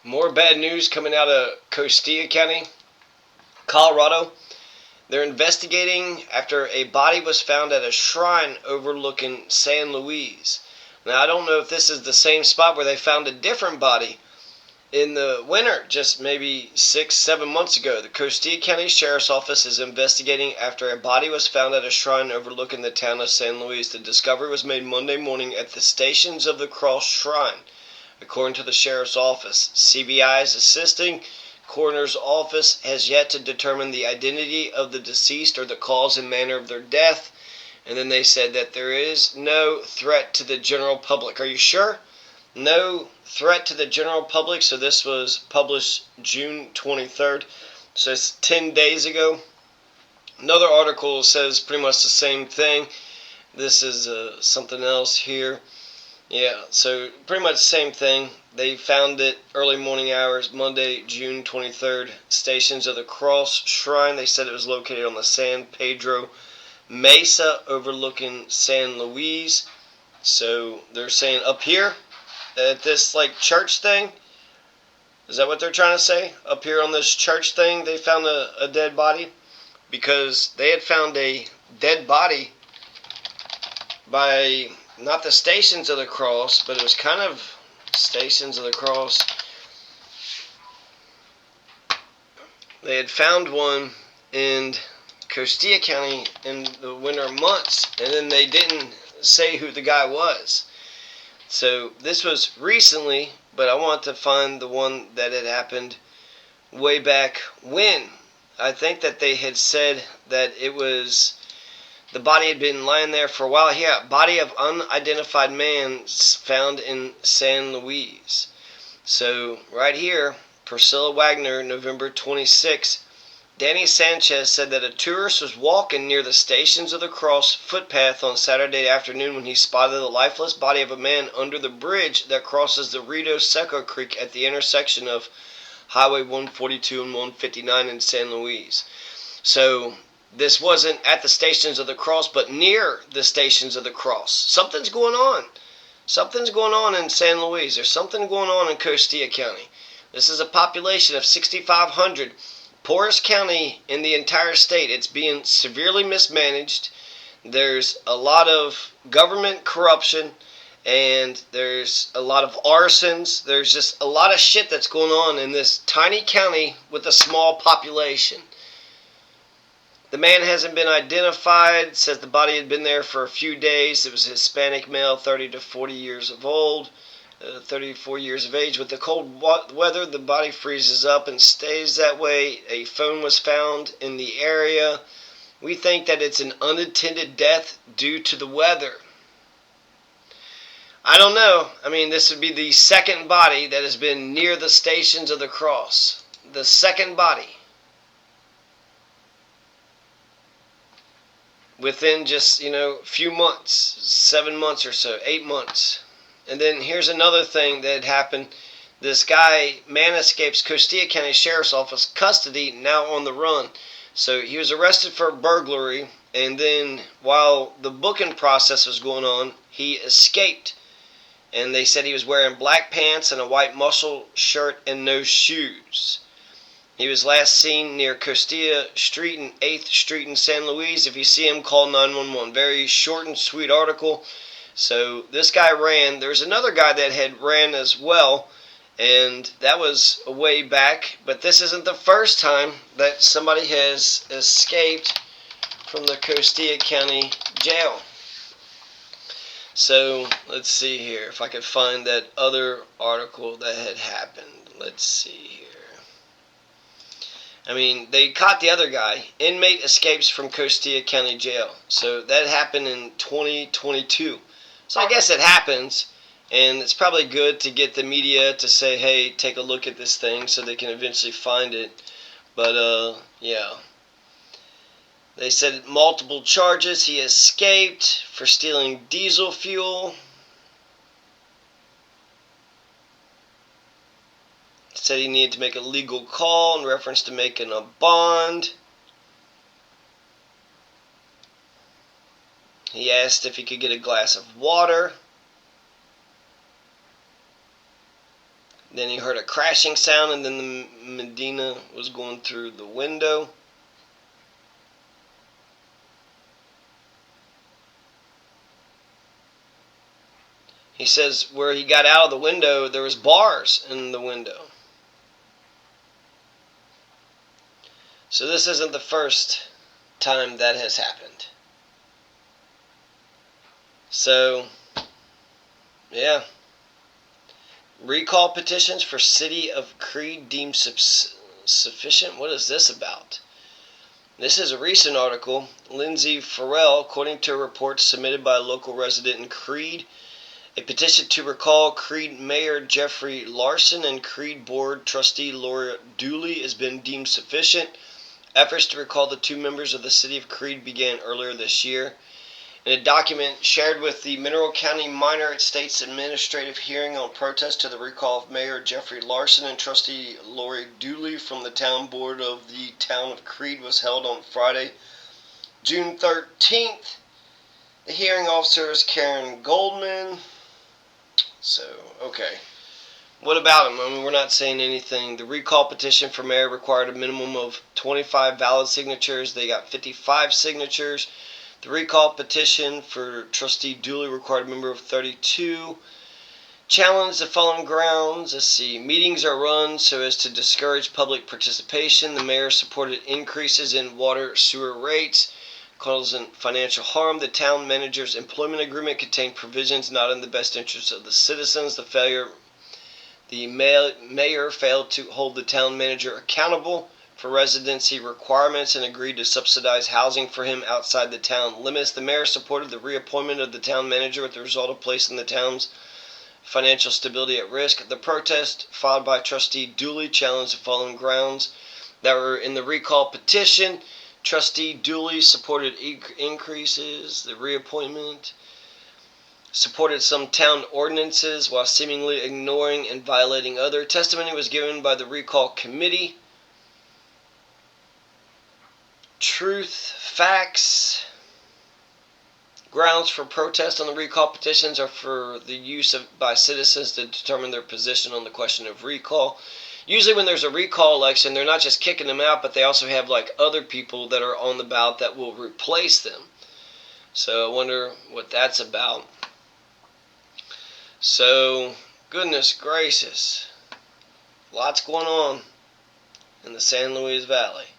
More bad news coming out of Costilla County, Colorado. They're investigating after a body was found at a shrine overlooking San Luis. Now, I don't know if this is the same spot where they found a different body in the winter, just maybe 6-7 months ago. The Costilla County Sheriff's Office is investigating after a body was found at a shrine overlooking the town of San Luis. The discovery was made Monday morning at the Stations of the Cross Shrine, according to the Sheriff's Office. CBI's assisting coroner's office has yet to determine the identity of the deceased or the cause and manner of their death. And then they said that there is no threat to the general public. Are you sure? No threat to the general public. So this was published June 23rd. So it's 10 days ago. Another article says pretty much the same thing. This is something else here. Yeah, so pretty much the same thing. They found it early morning hours, Monday, June 23rd. Stations of the Cross Shrine. They said it was located on the San Pedro Mesa overlooking San Luis. So they're saying up here at this like church thing. Is that what they're trying to say? Up here on this church thing they found a dead body? Because they had found a dead body by not the Stations of the Cross, but it was kind of Stations of the Cross. They had found one in Costilla County in the winter months, and then they didn't say who the guy was. So this was recently, but I want to find the one that had happened way back when. I think that they had said that it was, the body had been lying there for a while. Yeah, body of unidentified man found in San Luis. So right here, Priscilla Wagner, November 26. Danny Sanchez said that a tourist was walking near the Stations of the Cross footpath on Saturday afternoon when he spotted the lifeless body of a man under the bridge that crosses the Rito Seco Creek at the intersection of Highway 142 and 159 in San Luis. So this wasn't at the Stations of the Cross, but near the Stations of the Cross. Something's going on. Something's going on in San Luis. There's something going on in Costilla County. This is a population of 6,500. Poorest county in the entire state. It's being severely mismanaged. There's a lot of government corruption, and there's a lot of arsons. There's just a lot of shit that's going on in this tiny county with a small population. The man hasn't been identified. Says the body had been there for a few days. It was a Hispanic male, 30 to 40 years of old. 34 years of age. With the cold weather, the body freezes up and stays that way. A phone was found in the area. We think that it's an unattended death due to the weather. I don't know. I mean, this would be the second body that has been near the Stations of the Cross. The second body. Within just, a few months. 7 months or so. 8 months. And then here's another thing that happened. This guy, man escapes Costilla County Sheriff's Office custody, now on the run. So he was arrested for burglary, and then while the booking process was going on, he escaped. And they said he was wearing black pants and a white muscle shirt and no shoes. He was last seen near Costilla Street and 8th Street in San Luis. If you see him, call 911. Very short and sweet article. So this guy ran. There's another guy that had ran as well, and that was a way back. But this isn't the first time that somebody has escaped from the Costilla County jail. So let's see here if I could find that other article that had happened. Let's see here. I mean, they caught the other guy. Inmate escapes from Costilla County jail. So that happened in 2022. So I guess it happens, and it's probably good to get the media to say, hey, take a look at this thing so they can eventually find it. But, yeah. They said multiple charges. He escaped for stealing diesel fuel. Said he needed to make a legal call in reference to making a bond. He asked if he could get a glass of water. Then he heard a crashing sound, and then the Medina was going through the window. He says where he got out of the window, there was bars in the window. So this isn't the first time that has happened. So, yeah. Recall petitions for City of Creed deemed sufficient? What is this about? This is a recent article. Lindsay Farrell, according to reports submitted by a local resident in Creed, a petition to recall Creed Mayor Jeffrey Larson and Creed Board Trustee Laura Dooley has been deemed sufficient. Efforts to recall the two members of the City of Creed began earlier this year. In a document shared with the Mineral County Miner, it states administrative hearing on protest to the recall of Mayor Jeffrey Larson and Trustee Lori Dooley from the town board of the town of Creed was held on Friday, June 13th. The hearing officer is Karen Goldman. So, okay. What about him? I mean, we're not saying anything. The recall petition for mayor required a minimum of 25 valid signatures. They got 55 signatures. The recall petition for Trustee Dooley required a member of 32. Challenge the following grounds. Let's see. Meetings are run so as to discourage public participation. The mayor supported increases in water sewer rates, causing financial harm. The town manager's employment agreement contained provisions not in the best interest of the citizens. The mayor failed to hold the town manager accountable for residency requirements and agreed to subsidize housing for him outside the town limits. The mayor supported the reappointment of the town manager with the result of placing the town's financial stability at risk. The protest filed by Trustee Dooley challenged the following grounds that were in the recall petition. Trustee Dooley supported increases, the reappointment, supported some town ordinances while seemingly ignoring and violating other. Testimony was given by the recall committee. Truth, facts, grounds for protest on the recall petitions are for the use by citizens to determine their position on the question of recall. Usually when there's a recall election, they're not just kicking them out, but they also have like other people that are on the ballot that will replace them. So I wonder what that's about. So, goodness gracious, lots going on in the San Luis Valley.